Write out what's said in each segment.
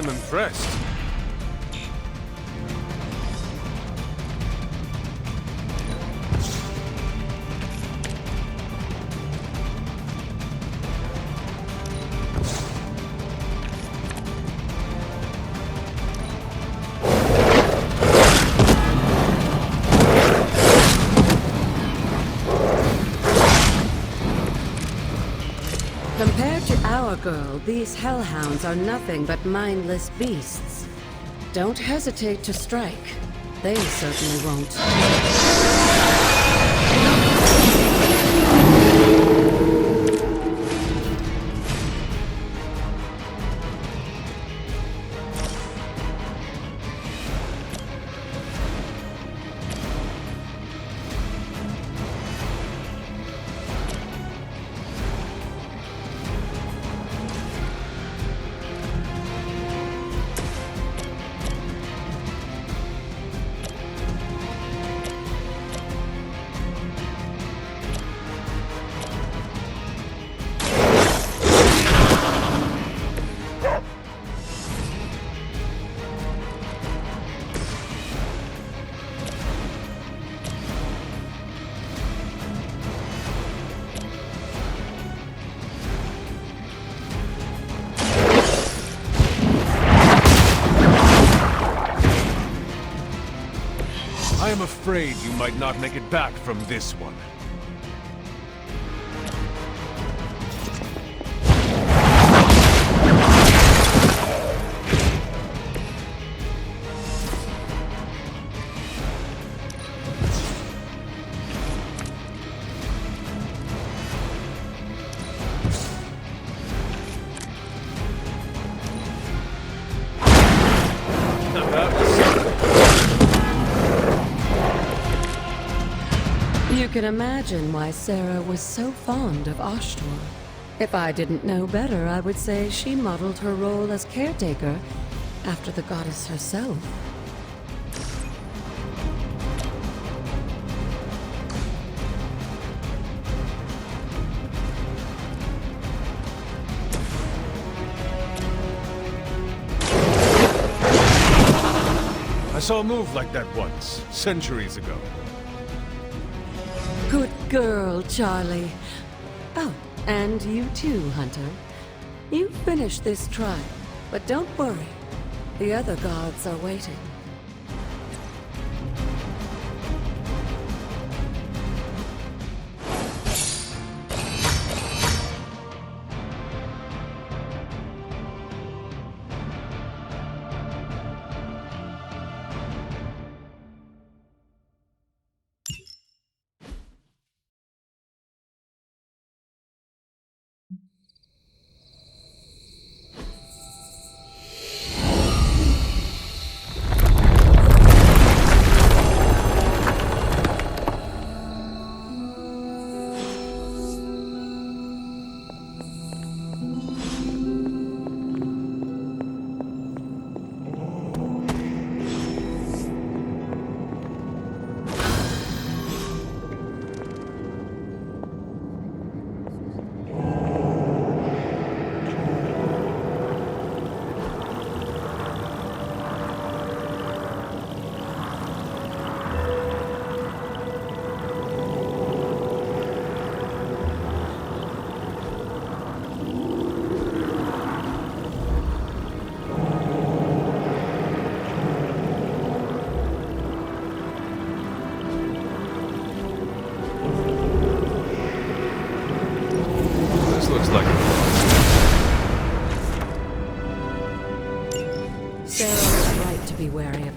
I'm impressed. Compared to our girl, these hellhounds are nothing but mindless beasts. Don't hesitate to strike. They certainly won't. I am afraid you might not make it back from this one. You can imagine why Sarah was so fond of S.H.I.E.L.D. If I didn't know better, I would say she modeled her role as caretaker after the goddess herself. I saw a move like that once, centuries ago. Good girl, Charlie. Oh, and you too, Hunter. You finished this trial, but don't worry. The other gods are waiting.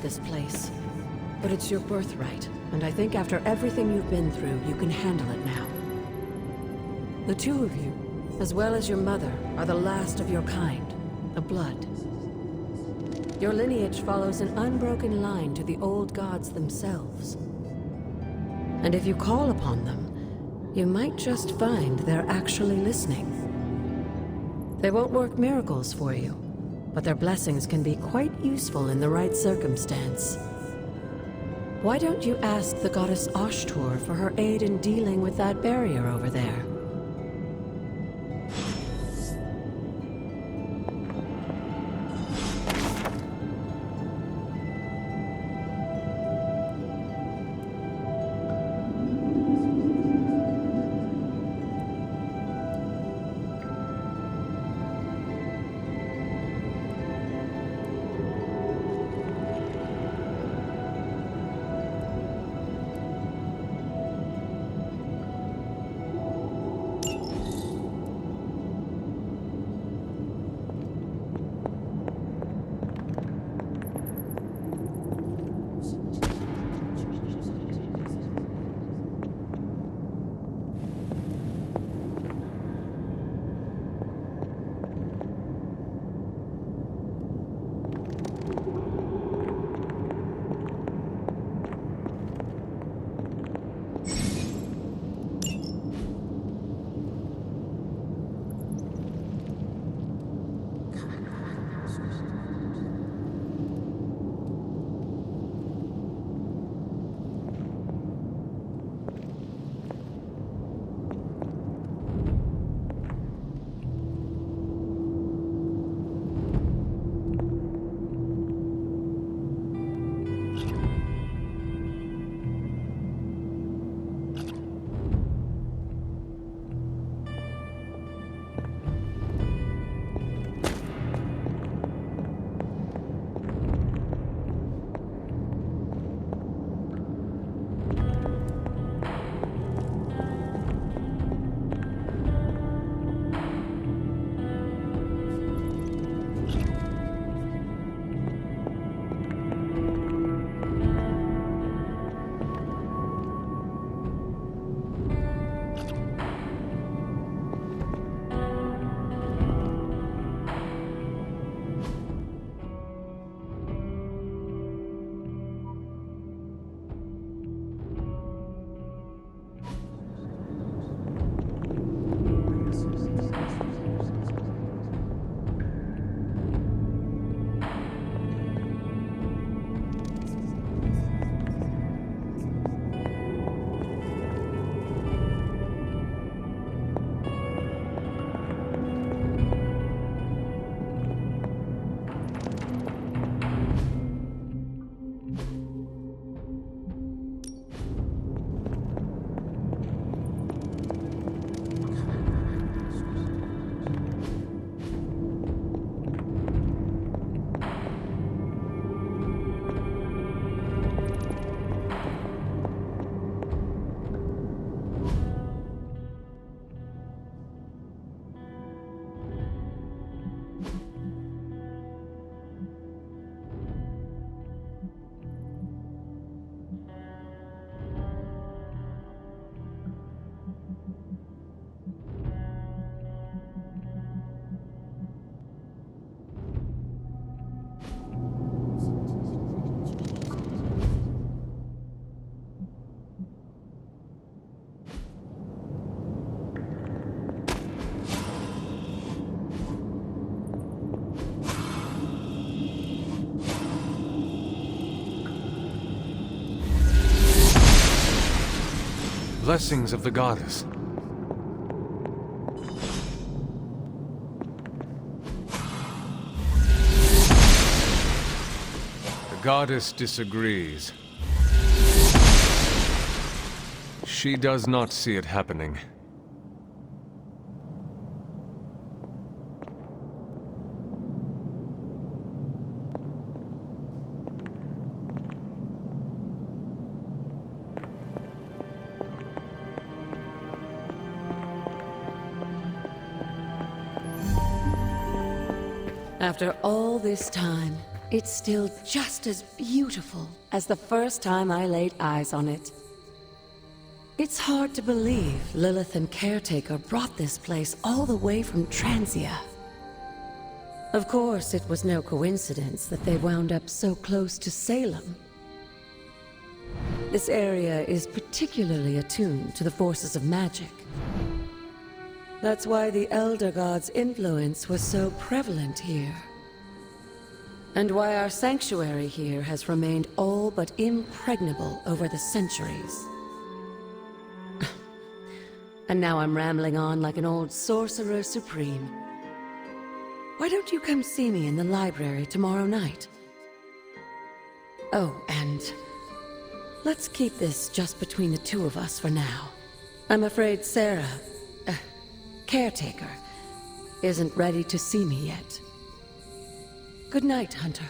This place. But it's your birthright, and I think after everything you've been through, you can handle it now. The two of you, as well as your mother, are the last of your kind, the Blood. Your lineage follows an unbroken line to the old gods themselves. And if you call upon them, you might just find they're actually listening. They won't work miracles for you, but their blessings can be quite useful in the right circumstance. Why don't you ask the goddess S.H.I.E.L.D for her aid in dealing with that barrier over there? blessings of the goddess. The goddess disagrees. She does not see it happening. After all this time, it's still just as beautiful as the first time I laid eyes on it. It's hard to believe Lilith and Caretaker brought this place all the way from Transia. Of course, it was no coincidence that they wound up so close to Salem. This area is particularly attuned to the forces of Magik. That's why the Elder God's influence was so prevalent here. And why our sanctuary here has remained all but impregnable over the centuries. And now I'm rambling on like an old sorcerer supreme. Why don't you come see me in the library tomorrow night? Oh, and let's keep this just between the two of us for now. I'm afraid Sarah, Caretaker, isn't ready to see me yet. Good night, Hunter.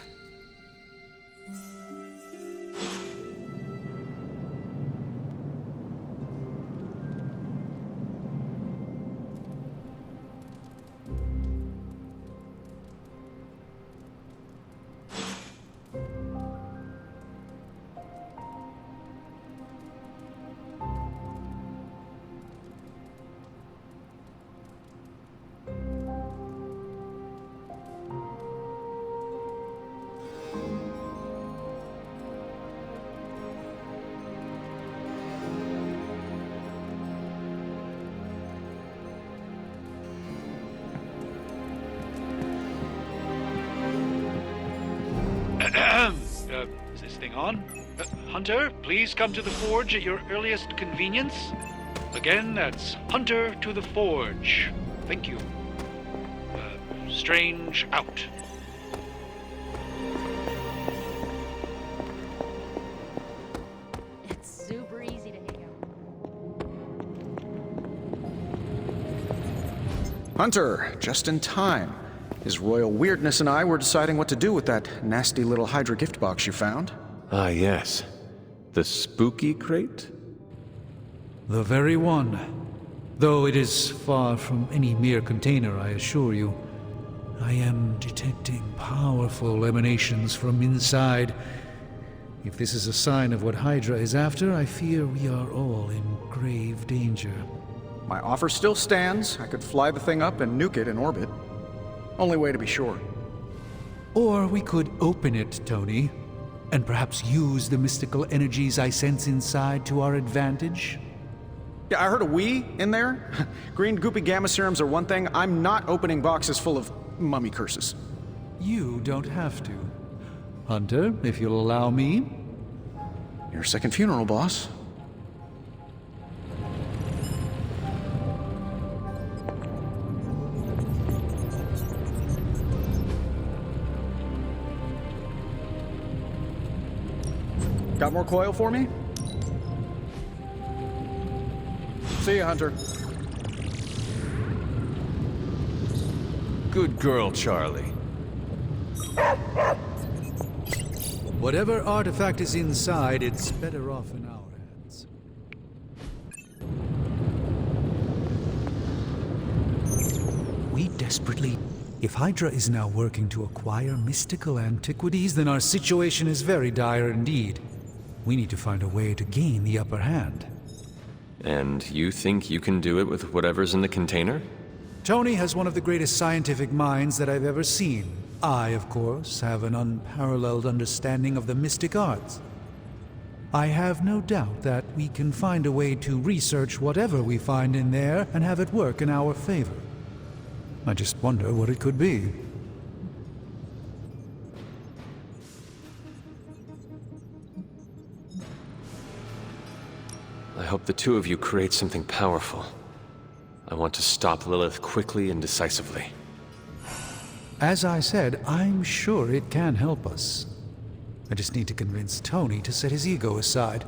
Is this thing on? Hunter, please come to the forge at your earliest convenience. Again, that's Hunter to the forge. Thank you. Strange out. It's super easy to hang out. Hunter, just in time. His royal weirdness and I were deciding what to do with that nasty little Hydra gift box you found. Ah, yes. The spooky crate? The very one. Though it is far from any mere container, I assure you. I am detecting powerful emanations from inside. If this is a sign of what Hydra is after, I fear we are all in grave danger. My offer still stands. I could fly the thing up and nuke it in orbit. Only way to be sure. Or we could open it, Tony, and perhaps use the mystical energies I sense inside to our advantage. Yeah, I heard a "we" in there. Green goopy gamma serums are one thing. I'm not opening boxes full of mummy curses. You don't have to. Hunter, if you'll allow me. Your second funeral, boss. Got more coil for me? See ya, Hunter. Good girl, Charlie. Whatever artifact is inside, it's better off in our hands. We desperately... If Hydra is now working to acquire mystical antiquities, then our situation is very dire indeed. We need to find a way to gain the upper hand. And you think you can do it with whatever's in the container? Tony has one of the greatest scientific minds that I've ever seen. I, of course, have an unparalleled understanding of the mystic arts. I have no doubt that we can find a way to research whatever we find in there and have it work in our favor. I just wonder what it could be. I hope the two of you create something powerful. I want to stop Lilith quickly and decisively. As I said, I'm sure it can help us. I just need to convince Tony to set his ego aside.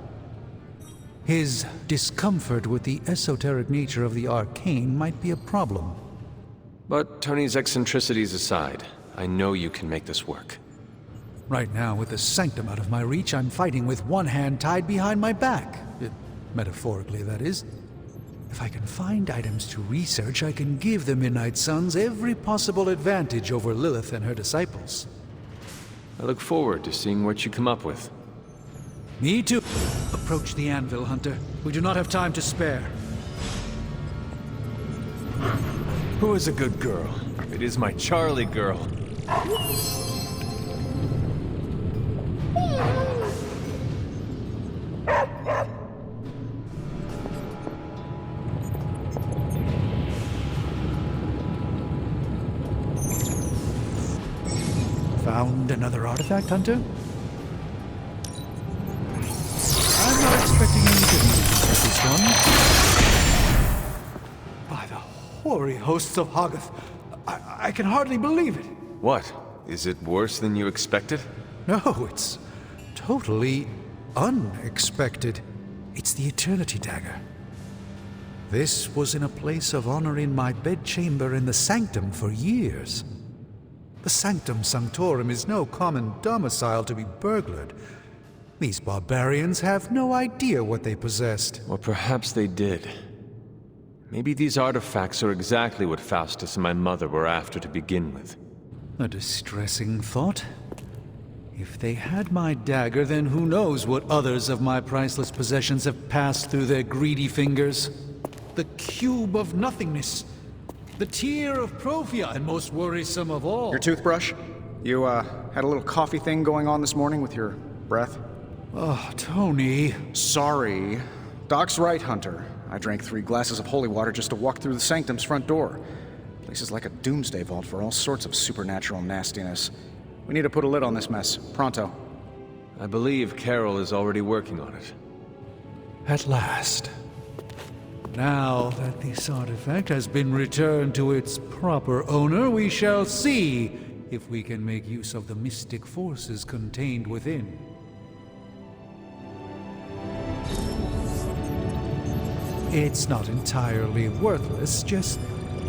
His discomfort with the esoteric nature of the arcane might be a problem. But Tony's eccentricities aside, I know you can make this work. Right now, with the Sanctum out of my reach, I'm fighting with one hand tied behind my back. Metaphorically, that is. If I can find items to research, I can give the Midnight Suns every possible advantage over Lilith and her disciples. I look forward to seeing what you come up with. Me too. Approach the anvil, Hunter. We do not have time to spare. Who is a good girl? It is my Charlie girl. Found another artifact, Hunter? I'm not expecting any goodness with this one. By the hoary hosts of Hoggoth, I can hardly believe it. What? Is it worse than you expected? No, it's totally unexpected. It's the Eternity Dagger. This was in a place of honor in my bedchamber in the Sanctum for years. The Sanctum Sanctorum is no common domicile to be burglared. These barbarians have no idea what they possessed. Or perhaps they did. Maybe these artifacts are exactly what Faustus and my mother were after to begin with. A distressing thought. If they had my dagger, then who knows what others of my priceless possessions have passed through their greedy fingers. The cube of nothingness. The tear of Prophia, and most worrisome of all. Your toothbrush? You, had a little coffee thing going on this morning with your breath? Oh, Tony. Sorry. Doc's right, Hunter. I drank 3 glasses of holy water just to walk through the Sanctum's front door. Place is like a doomsday vault for all sorts of supernatural nastiness. We need to put a lid on this mess. Pronto. I believe Carol is already working on it. At last. Now that this artifact has been returned to its proper owner, we shall see if we can make use of the mystic forces contained within. It's not entirely worthless, just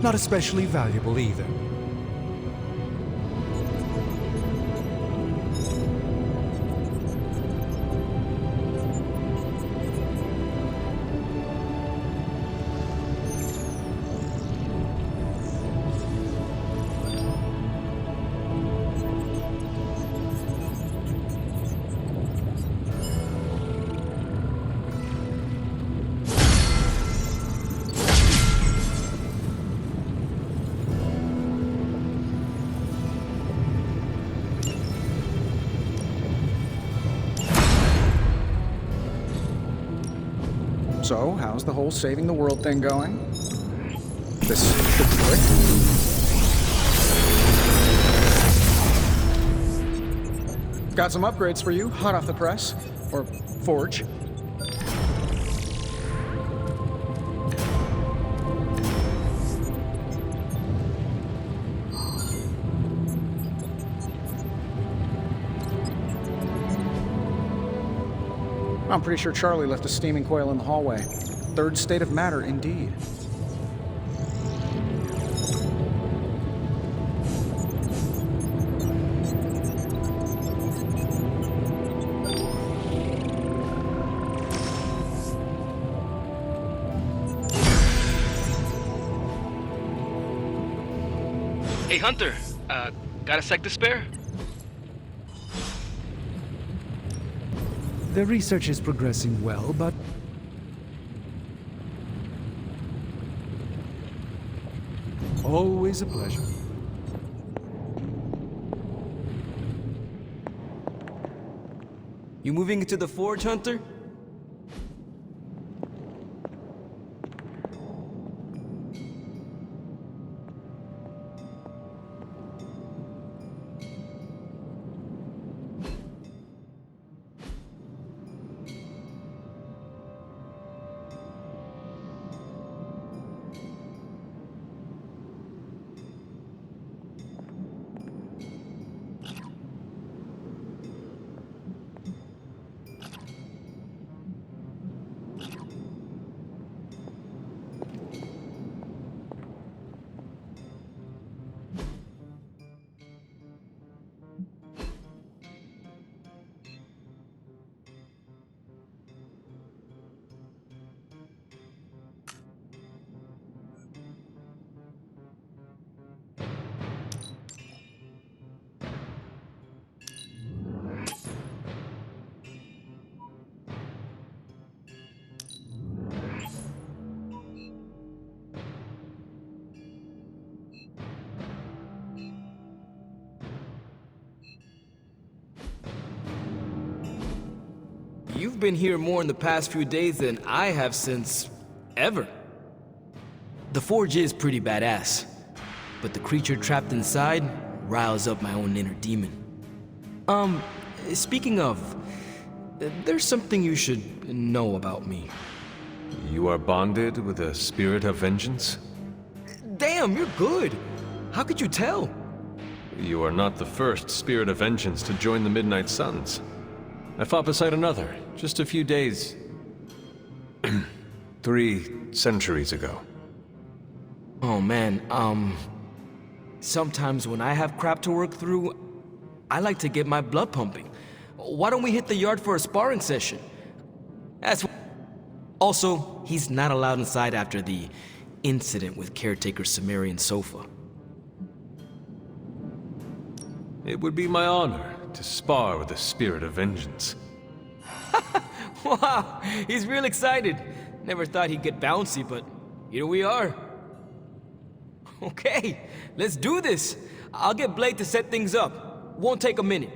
not especially valuable either. So, how's the whole saving the world thing going? This should work. Got some upgrades for you, hot off the press. Or forge. I'm pretty sure Charlie left a steaming coil in the hallway. Third state of matter, indeed. Hey, Hunter, got a sec to spare? The research is progressing well, but always a pleasure. You moving into the forge, Hunter? you've been here more in the past few days than I have since... ever. The Forge is pretty badass, but the creature trapped inside riles up my own inner demon. Speaking of, there's something you should know about me. You are bonded with a spirit of vengeance? Damn, you're good! How could you tell? You are not the first spirit of vengeance to join the Midnight Suns. I fought beside another, just a few days... 3 centuries ago. Oh man, sometimes when I have crap to work through, I like to get my blood pumping. Why don't we hit the yard for a sparring session? Also, he's not allowed inside after the incident with caretaker Sumerian sofa. It would be my honor to spar with the spirit of vengeance. Wow, he's real excited. Never thought he'd get bouncy, but here we are. Okay, let's do this. I'll get Blade to set things up. Won't take a minute.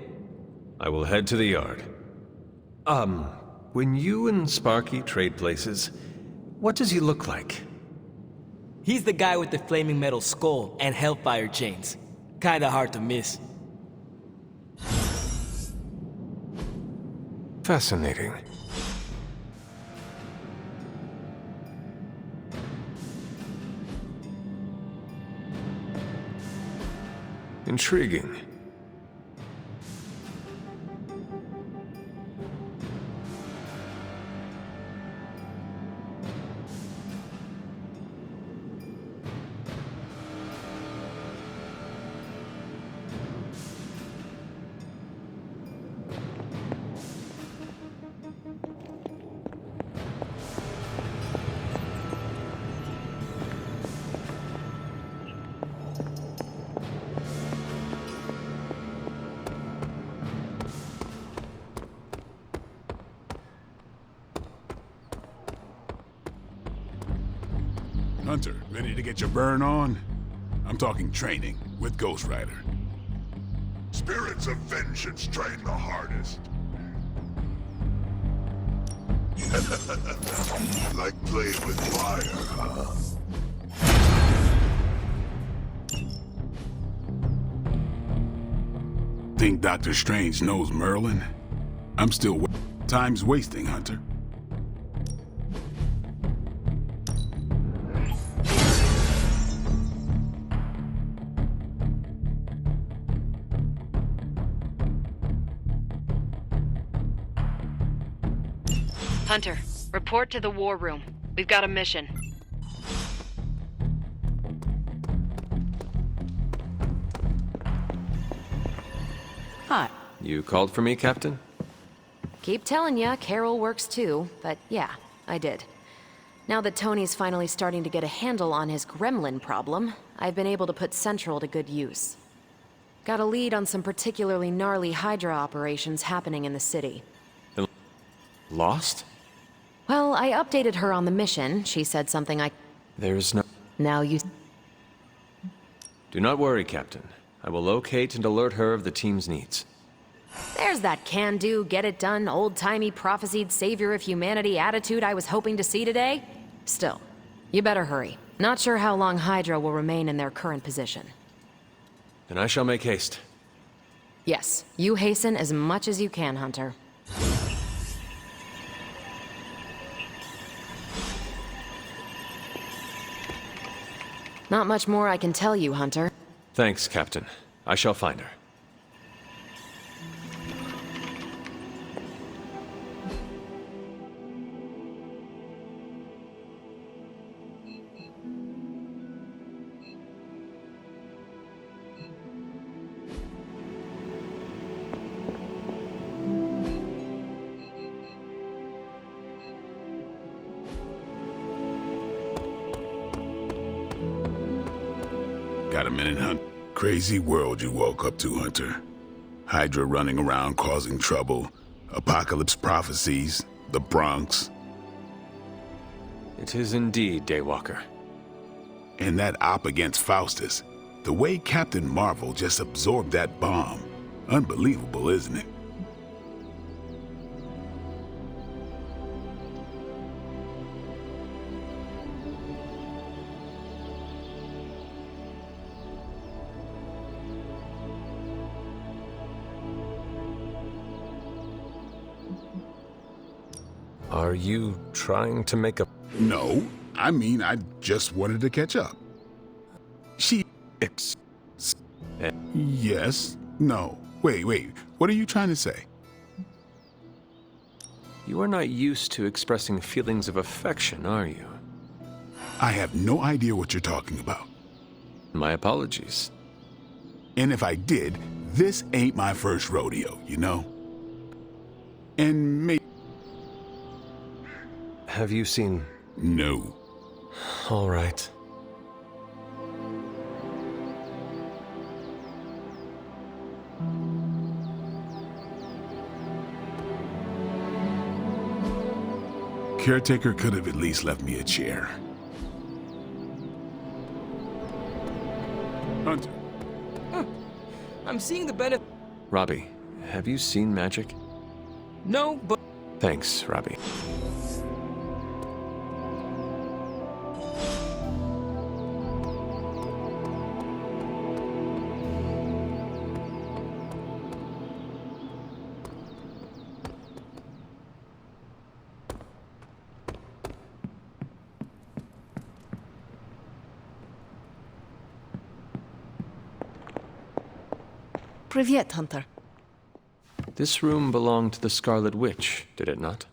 I will head to the yard. When you and Sparky trade places, what does he look like? He's the guy with the flaming metal skull and hellfire chains. Kinda hard to miss. Fascinating. Intriguing. Hunter, ready to get your burn on? I'm talking training with Ghost Rider. Spirits of vengeance train the hardest. Like playing with fire, huh? Think Doctor Strange knows Merlin? I'm still time's wasting, Hunter. Hunter, report to the war room. We've got a mission. Hi. You called for me, Captain? Keep telling ya, Carol works too, but yeah, I did. Now that Tony's finally starting to get a handle on his gremlin problem, I've been able to put Central to good use. Got a lead on some particularly gnarly Hydra operations happening in the city. Lost? Well, I updated her on the mission. She said something There's no... Now you... Do not worry, Captain. I will locate and alert her of the team's needs. There's that can-do, get-it-done, old-timey prophesied savior of humanity attitude I was hoping to see today. Still, you better hurry. Not sure how long Hydra will remain in their current position. Then I shall make haste. Yes, you hasten as much as you can, Hunter. Not much more I can tell you, Hunter. Thanks, Captain. I shall find her. Got a minute, Hunter? Crazy world you woke up to, Hunter. Hydra running around causing trouble, apocalypse prophecies, the Bronx. It is indeed, Daywalker. And that op against Faustus. The way Captain Marvel just absorbed that bomb. Unbelievable, isn't it? Are you trying to make a... No, I mean, I just wanted to catch up. Yes? No. Wait. What are you trying to say? You are not used to expressing feelings of affection, are you? I have no idea what you're talking about. My apologies. And if I did, this ain't my first rodeo, you know? And maybe... Have you seen... No. All right. Caretaker could have at least left me a chair. Hunter. I'm seeing the benefit. Robbie, have you seen Magik? No, but... Thanks, Robbie. Privyet, Hunter. This room belonged to the Scarlet Witch, did it not?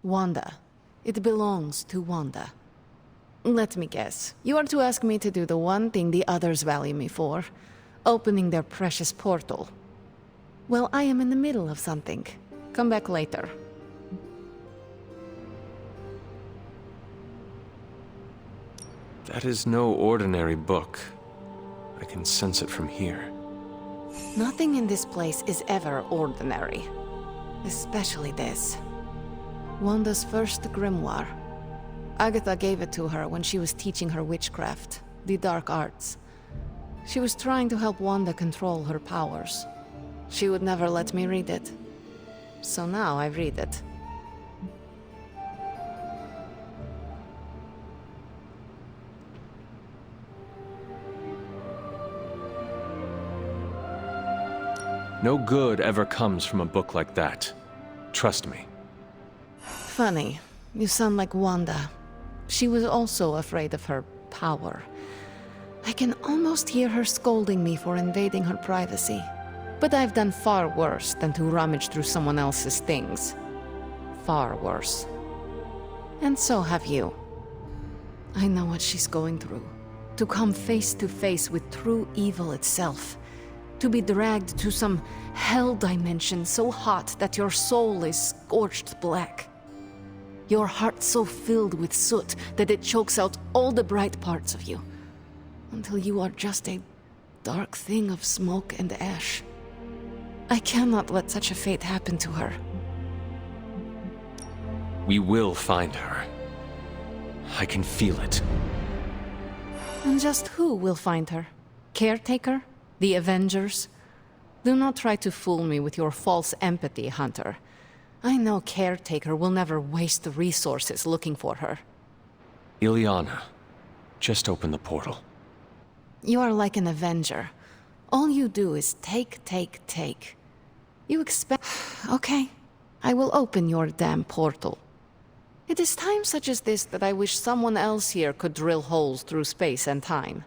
Wanda. It belongs to Wanda. Let me guess. You are to ask me to do the one thing the others value me for. Opening their precious portal. Well, I am in the middle of something. Come back later. That is no ordinary book. I can sense it from here. Nothing in this place is ever ordinary. Especially this. Wanda's first grimoire. Agatha gave it to her when she was teaching her witchcraft, the dark arts. She was trying to help Wanda control her powers. She would never let me read it. So now I read it. No good ever comes from a book like that. Trust me. Funny. You sound like Wanda. She was also afraid of her power. I can almost hear her scolding me for invading her privacy. But I've done far worse than to rummage through someone else's things. Far worse. And so have you. I know what she's going through. To come face to face with true evil itself. To be dragged to some hell dimension so hot that your soul is scorched black. Your heart so filled with soot that it chokes out all the bright parts of you. Until you are just a dark thing of smoke and ash. I cannot let such a fate happen to her. We will find her. I can feel it. And just who will find her? Caretaker? The Avengers? Do not try to fool me with your false empathy, Hunter. I know Caretaker will never waste the resources looking for her. Ileana, just open the portal. You are like an Avenger. All you do is take. You expect... Okay, I will open your damn portal. It is times such as this that I wish someone else here could drill holes through space and time.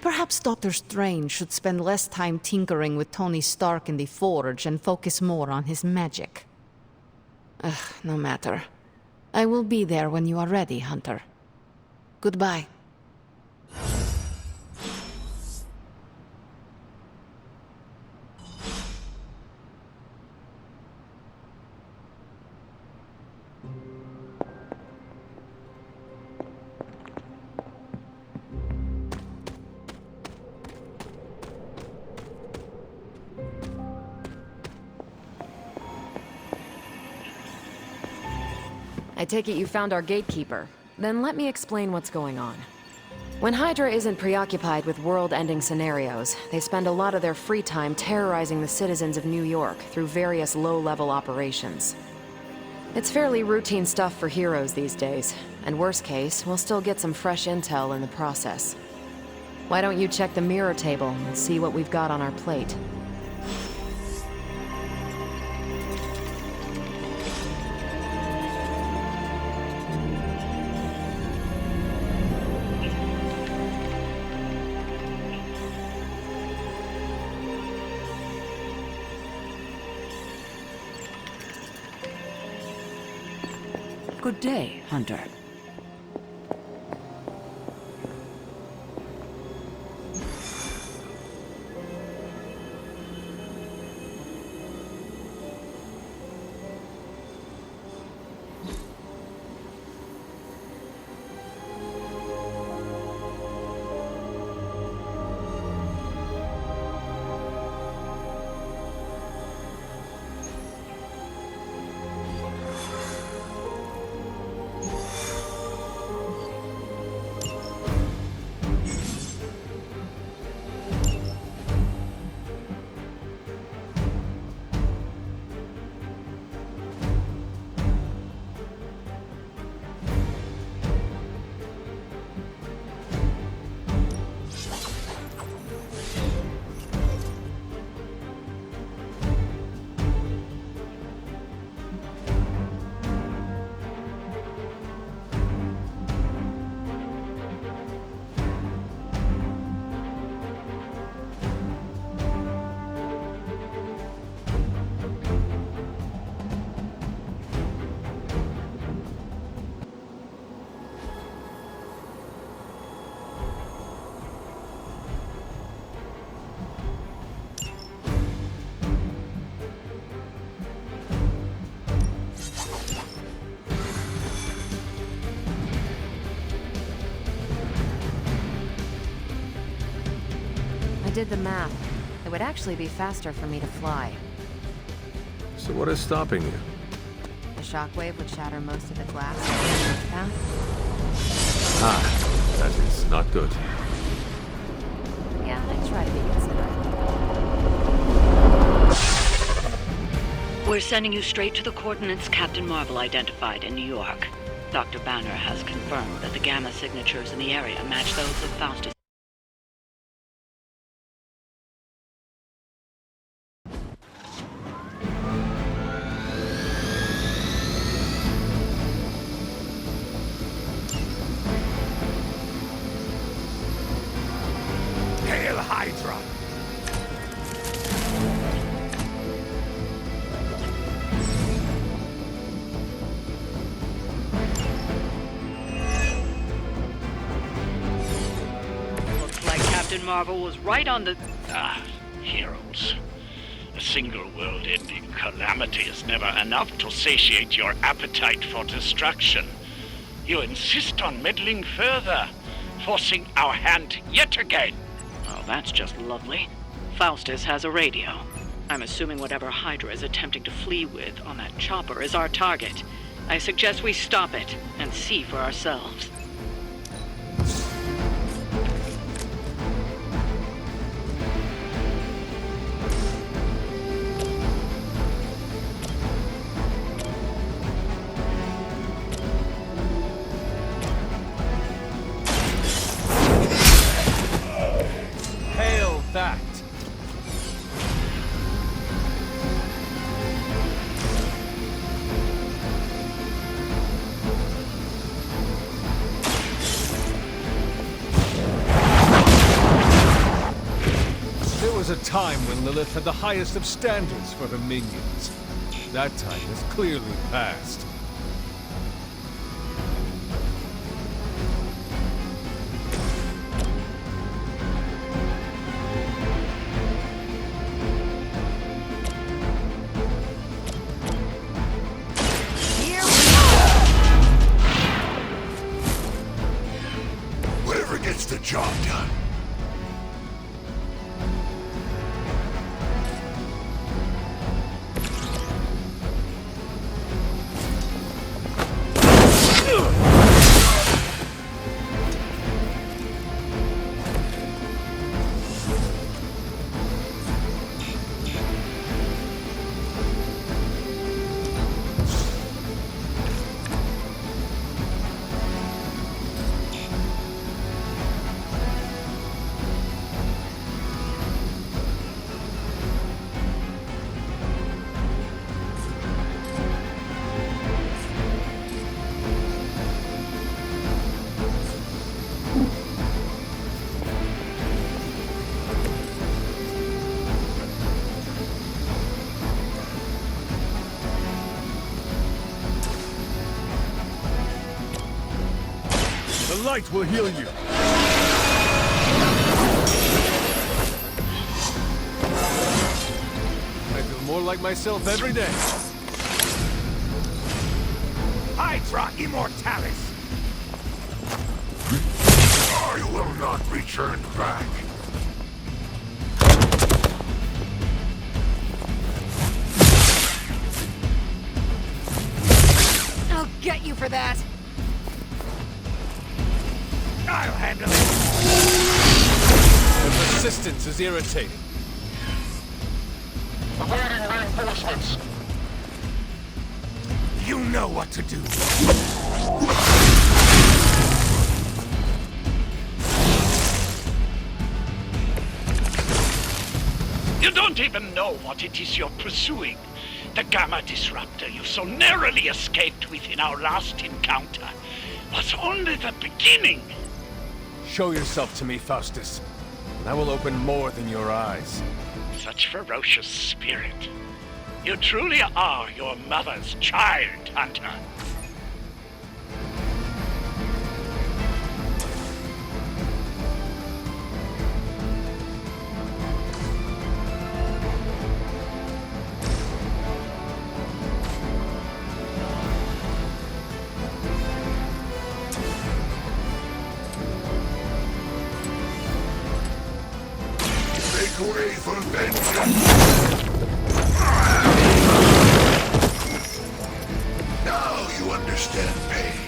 Perhaps Doctor Strange should spend less time tinkering with Tony Stark in the Forge and focus more on his magic. No matter. I will be there when you are ready, Hunter. Goodbye. I take it you found our gatekeeper. Then let me explain what's going on. When Hydra isn't preoccupied with world-ending scenarios, they spend a lot of their free time terrorizing the citizens of New York through various low-level operations. It's fairly routine stuff for heroes these days, and worst case, we'll still get some fresh intel in the process. Why don't you check the mirror table and see what we've got on our plate? Good day, Hunter. Did the math. It would actually be faster for me to fly. So what is stopping you? The shockwave would shatter most of the glass path. Ah, that is not good. Yeah, I try to be considerate. We're sending you straight to the coordinates Captain Marvel identified in New York. Dr. Banner has confirmed that the gamma signatures in the area match those of Faustus. Hail Hydra! Looks like Captain Marvel was right on the... Heroes. A single world-ending calamity is never enough to satiate your appetite for destruction. You insist on meddling further, forcing our hand yet again. Oh, that's just lovely. Faustus has a radio. I'm assuming whatever Hydra is attempting to flee with on that chopper is our target. I suggest we stop it and see for ourselves. Hail that! There was a time when Lilith had the highest of standards for her minions. That time has clearly passed. Whatever gets the job done. light will heal you. I feel more like myself every day. Hydra Immortalis! I will not return back. I'll get you for that. I'll handle it. The persistence is irritating. Awaiting reinforcements. You know what to do. You don't even know what it is you're pursuing. The Gamma Disruptor you so narrowly escaped with in our last encounter was only the beginning. Show yourself to me, Faustus, and I will open more than your eyes. Such ferocious spirit. You truly are your mother's child, Hunter. Make way for vengeance! Now you understand pain.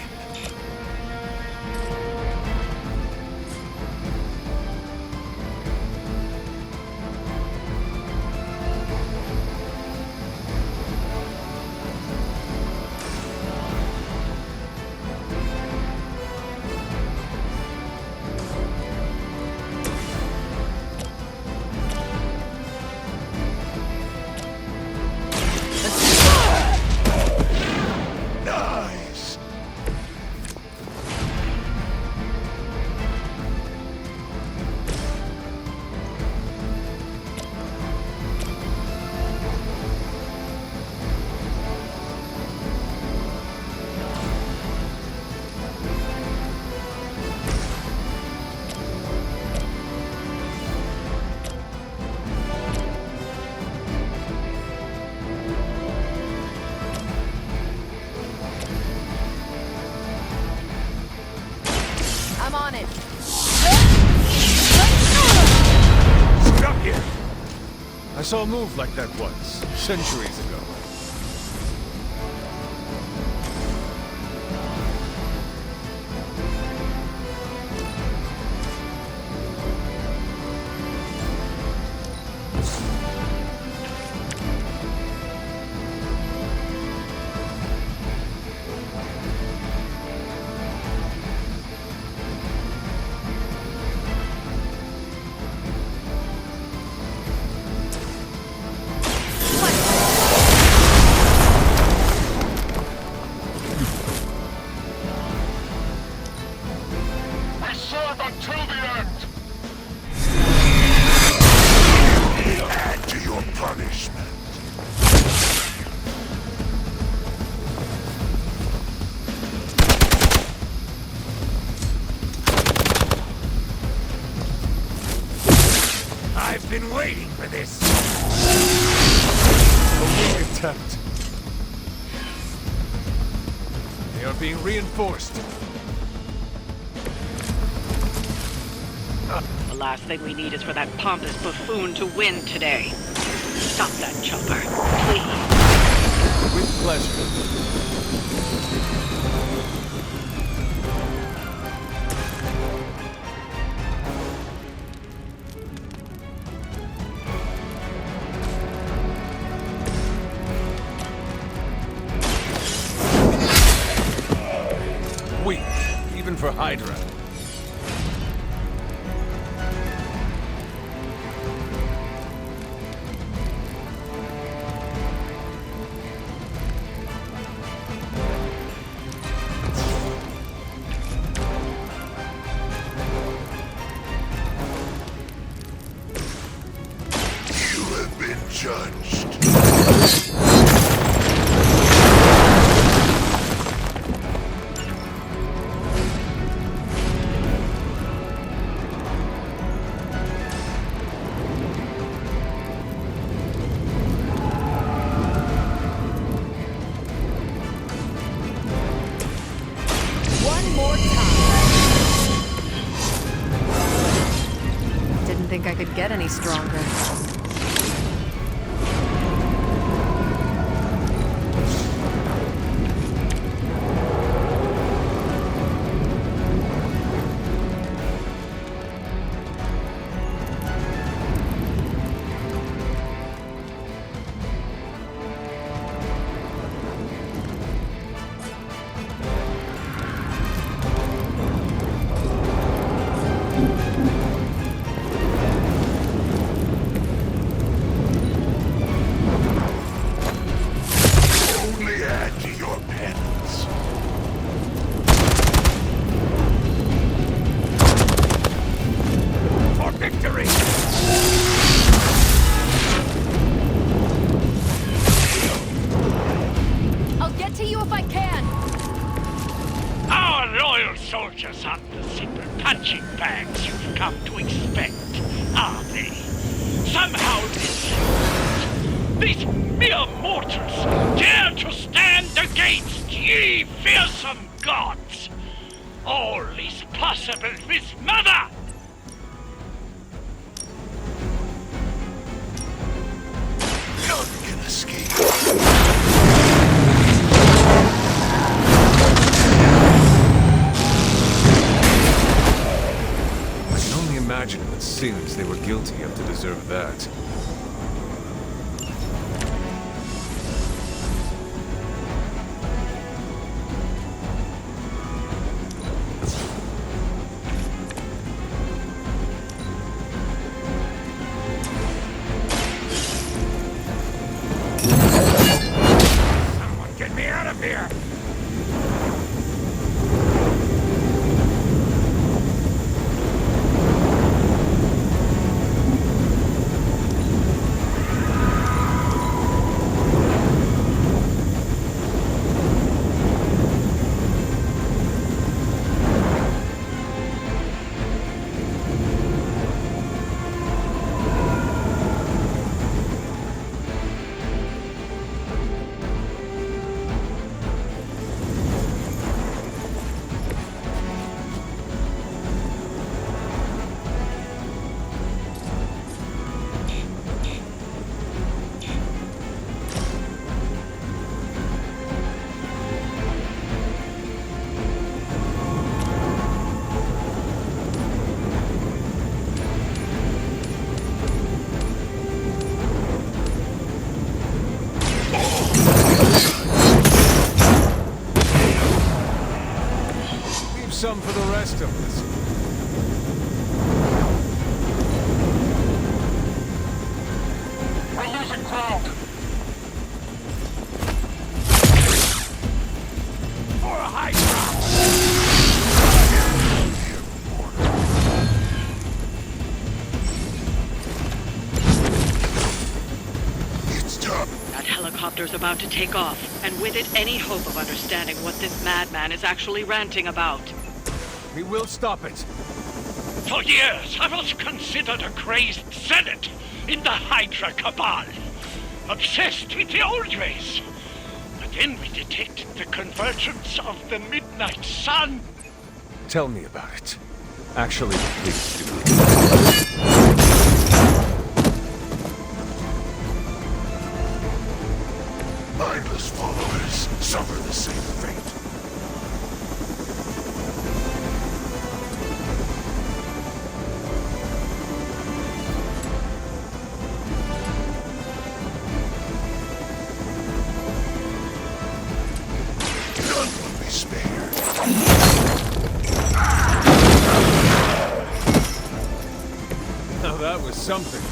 Nice! I'm on it. Stop here! I saw a move like that once, centuries ago. We serve until the end! Add to your punishment. I've been waiting for this. A weak attempt. They are being reinforced. The last thing we need is for that pompous buffoon to win today. Stop that chopper, please. With pleasure. Weak, even for Hydra. You have been judged. didn't think I could get any stronger. Only add to your penance. For victory! I'll get to you if I can! Our loyal soldiers aren't the simple punching bags you've come to expect, are they? Somehow these mere mortals dare to stand against ye fearsome gods! All is possible with Mother! None can escape. I can only imagine what sins they were guilty of to deserve that. Someone get me out of here! Some for the rest of us. We're losing ground! For a Hydra! It's tough. That helicopter's about to take off, and with it, any hope of understanding what this madman is actually ranting about. We will stop it. For years, I was considered a crazed zealot in the Hydra cabal, obsessed with the old ways. But then we detected the convergence of the Midnight Sun. Tell me about it. Actually, please do. Mindless followers suffer the same fate. None will be spared. Now that was something.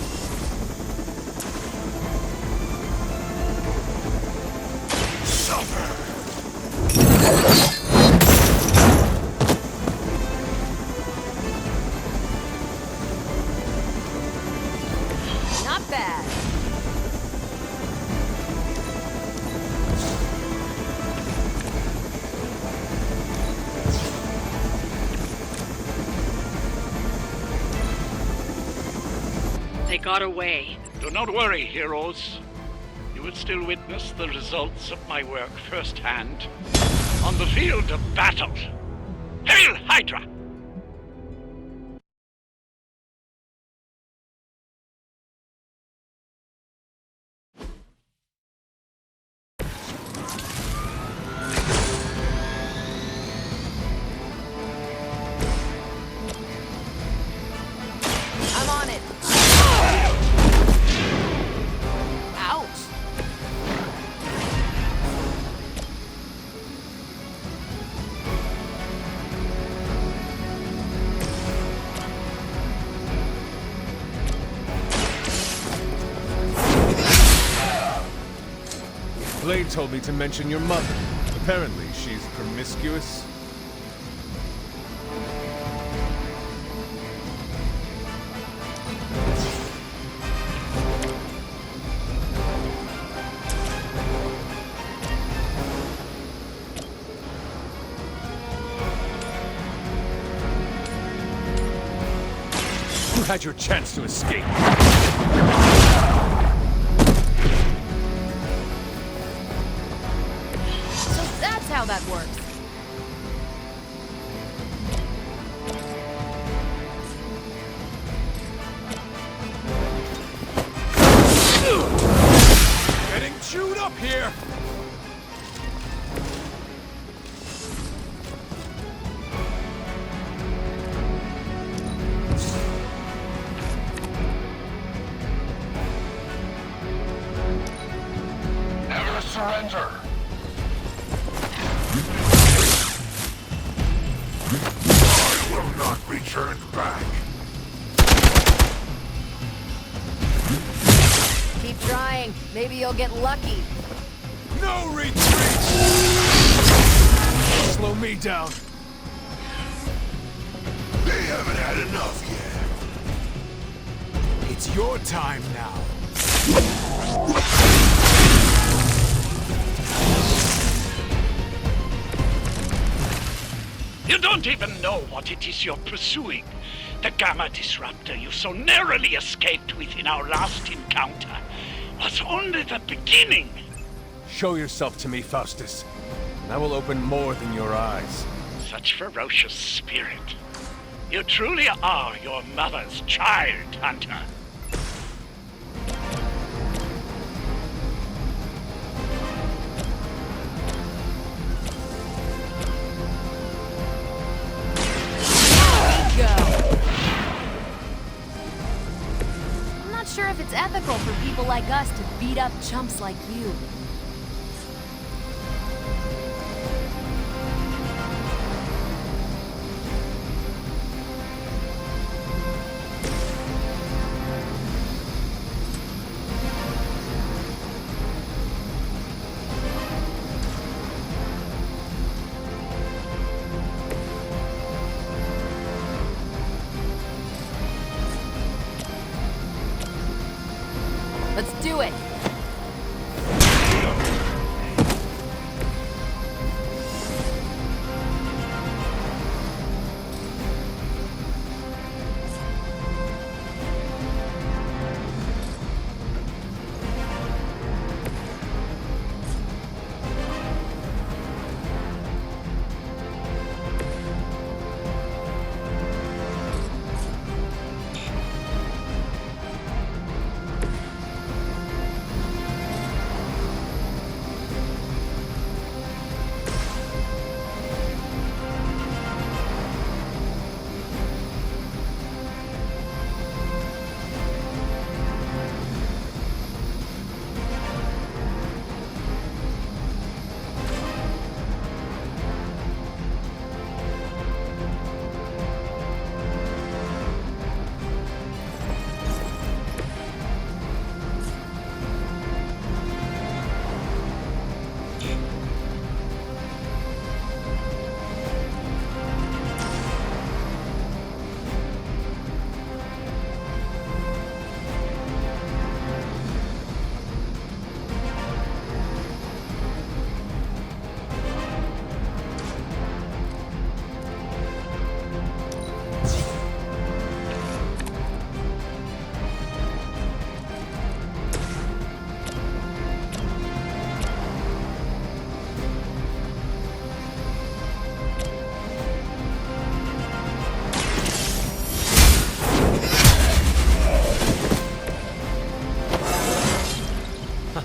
Suffer! Not bad. They got away. Do not worry, heroes. You will still witness the results of my work firsthand on the field of battle. Hail, Hydra! on it! Ouch! Blade told me to mention your mother. Apparently, she's promiscuous. You had your chance to escape. That's how that works. Getting chewed up here! Never surrender! I will not be turned back! Keep trying. Maybe you'll get lucky. No retreat! Slow me down. They haven't had enough yet. It's your time now. You don't even know what it is you're pursuing. The Gamma Disruptor you so narrowly escaped with in our last encounter was only the beginning. Show yourself to me, Faustus, and I will open more than your eyes. Such ferocious spirit. You truly are your mother's child, Hunter. I'm not sure if it's ethical for people like us to beat up chumps like you. Let's do it!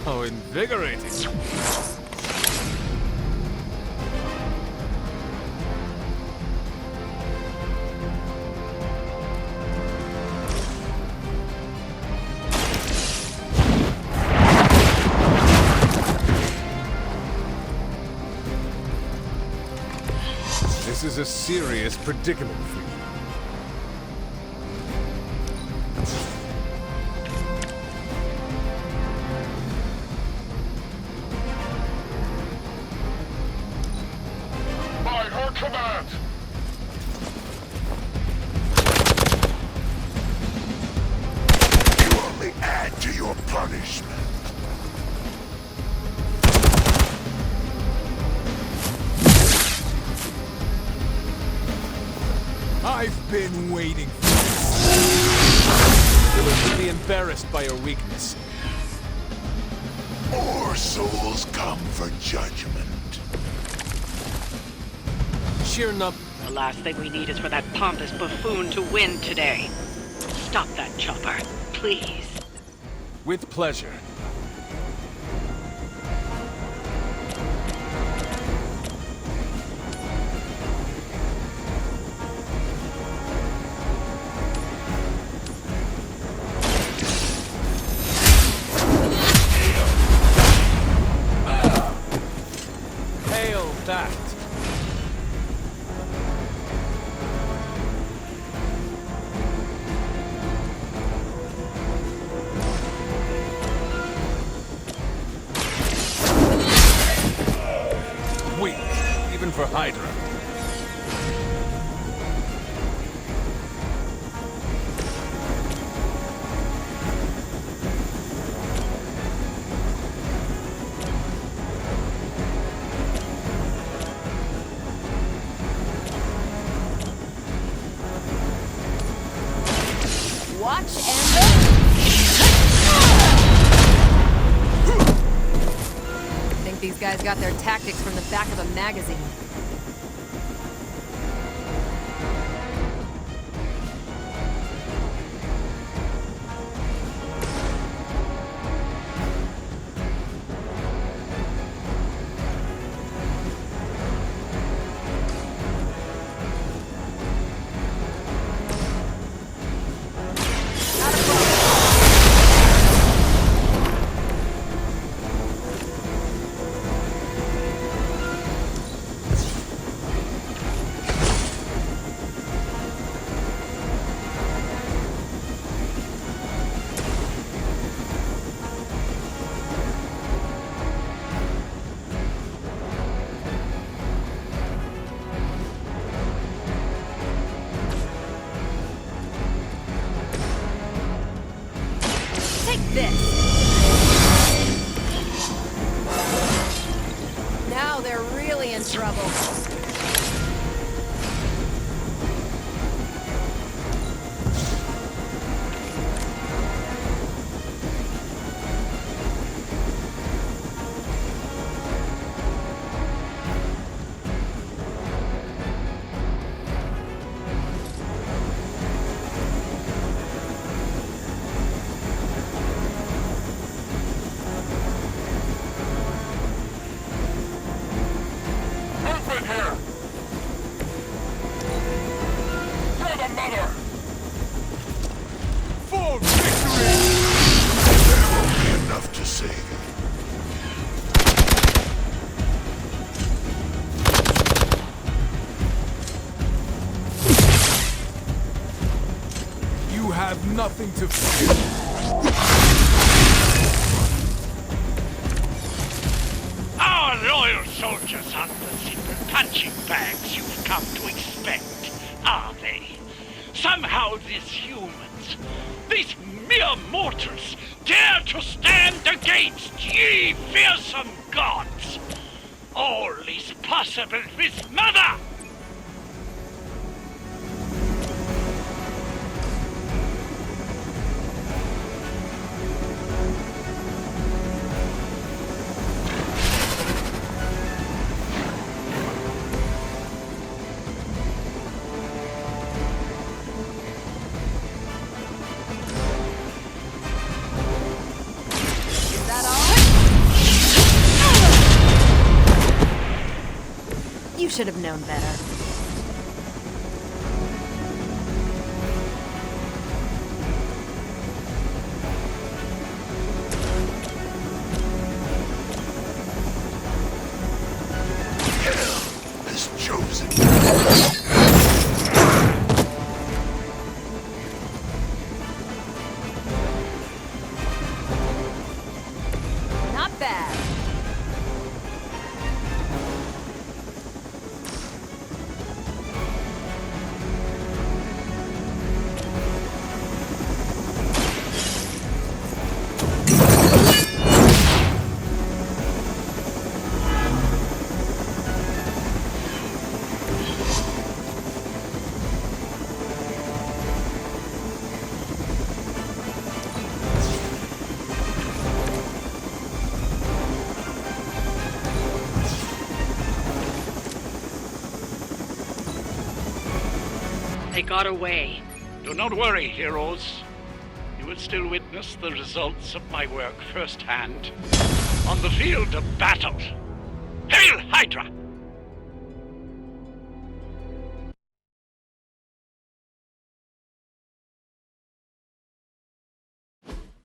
How invigorating. This is a serious predicament for you. By her command! You only add to your punishment. I've been waiting for this. Lilith would be embarrassed by your weakness. More souls come for judgment. Cheering up. The last thing we need is for that pompous buffoon to win today. Stop that chopper, please. With pleasure. Hail that! Weak, even for Hydra. Watch and... think these guys got their tactics from the back of a magazine. Now they're really in trouble. Nothing to fear. Our loyal soldiers aren't the simple punching bags you've come to expect, are they? Somehow these humans, these mere mortals, dare to stand against ye fearsome gods. All is possible with Mother! You should have known better. Hell has chosen. They got away. Do not worry, heroes. You will still witness the results of my work firsthand on the field of battle. Hail, Hydra!